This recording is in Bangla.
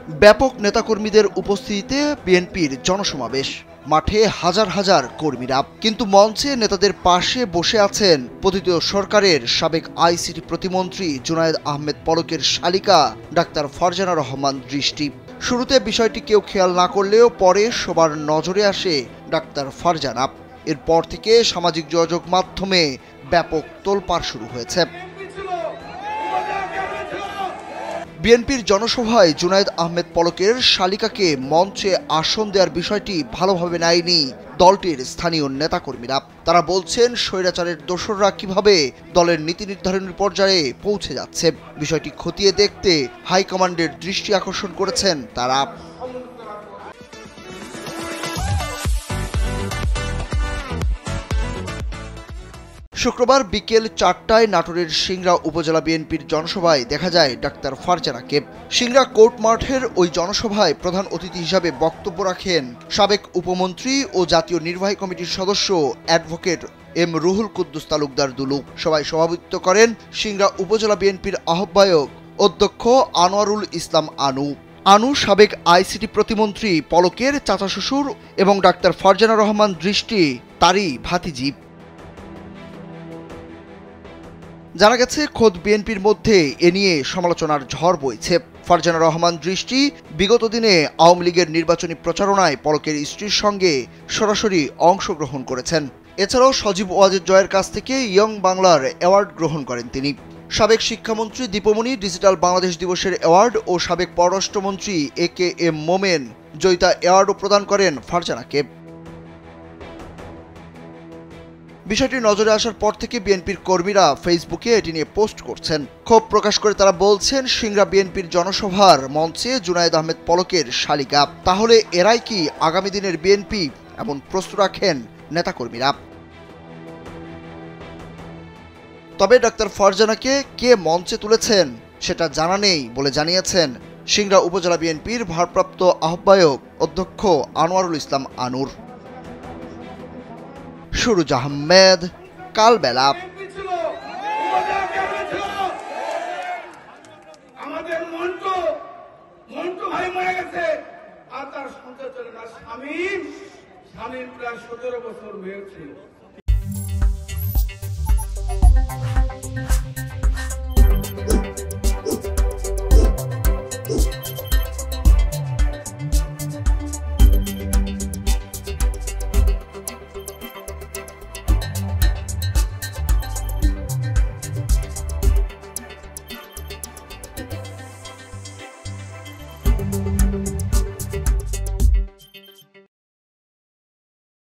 ব্যাপক নেতাকর্মীদের উপস্থিতিতে বিএনপির জনসমাবেশ, মাঠে হাজার হাজার কর্মীরা। কিন্তু মঞ্চে নেতাদের পাশে বসে আছেন পতিত সরকারের সাবেক আইসিটি প্রতিমন্ত্রী জুনায়েদ আহমেদ পলকের শালিকা ডাক্তার ফারজানা রহমান দৃষ্টি। শুরুতে বিষয়টি কেউ খেয়াল না করলেও পরে সবার নজরে আসে ডাক্তার ফারজানা। এরপর থেকে সামাজিক যোগাযোগ মাধ্যমে ব্যাপক তোলপাড় শুরু হয়েছে। বিএনপির জনসভায় জুনায়েদ আহমেদ পলকের শালিকাকে মঞ্চে আসন দেওয়ার বিষয়টি ভালোভাবে নেয়নি দলটির স্থানীয় নেতাকর্মীরা। তারা বলছেন স্বৈরাচারের দোসররা কিভাবে দলের নীতি নির্ধারণের পর্যায়ে পৌঁছে যাচ্ছে, বিষয়টি খতিয়ে দেখতে হাইকমান্ডের দৃষ্টি আকর্ষণ করেছেন তারা। শুক্রবার বিকেল 4টায় নাটোরের সিংড়া উপজেলা বিএনপির জনসভায় দেখা যায় ডাক্তার ফারজানাকে। সিংড়া কোর্ট মাঠের ওই জনসভায় প্রধান অতিথি হিসাবে বক্তব্য রাখেন সাবেক উপমন্ত্রী ও জাতীয় নির্বাহী কমিটির সদস্য অ্যাডভোকেট এম রুহুল কুদ্দুস তালুকদার দুলু। সভায় সভাপতিত্ব করেন সিংড়া উপজেলা বিএনপির আহ্বায়ক অধ্যক্ষ আনোয়ারুল ইসলাম আনু সাবেক আইসিটি প্রতিমন্ত্রী পলকের চাচা শ্বশুর এবং ডাক্তার ফারজানা রহমান দৃষ্টি তারই ভাতিজি। জানা গেছে খোদ বিএনপির মধ্যে এ নিয়ে সমালোচনার ঝড় বইছে। ফারজানা রহমান দৃষ্টি বিগত দিনে আওয়ামী লীগের নির্বাচনী প্রচারণায় পলকের স্ত্রীর সঙ্গে সরাসরি অংশগ্রহণ করেছেন। এছাড়াও সজীব ওয়াজেদ জয়ের কাছ থেকে ইয়ং বাংলার অ্যাওয়ার্ড গ্রহণ করেন তিনি। সাবেক শিক্ষামন্ত্রী দীপমণি ডিজিটাল বাংলাদেশ দিবসের অ্যাওয়ার্ড ও সাবেক পররাষ্ট্রমন্ত্রী AKM মোমেন জয়িতা অ্যাওয়ার্ডও প্রদান করেন ফারজানাকে। বিষয়টি নজরে আসার পর থেকে বিএনপির কর্মীরা ফেসবুকে এটি নিয়ে পোস্ট করছেন। ক্ষোভ প্রকাশ করে তারা বলছেন, সিংড়া বিএনপির জনসভার মঞ্চে জুনায়েদ আহমেদ পলকের শালিকা, তাহলে এরাই কি আগামী দিনের বিএনপি? এমন প্রশ্ন রাখেন নেতাকর্মীরা। তবে ডাক্তার ফারজানাকে কে মঞ্চে তুলেছেন সেটা জানা নেই বলে জানিয়েছেন সিংড়া উপজেলা বিএনপির ভারপ্রাপ্ত আহ্বায়ক অধ্যক্ষ আনোয়ারুল ইসলাম আনুর। সুরুজ আহমেদ, কালবেলা। আমাদের মন্টু ভাই মারা গেছে আর তার সন্তান শামীম প্রায় 17 বছর হয়েছে।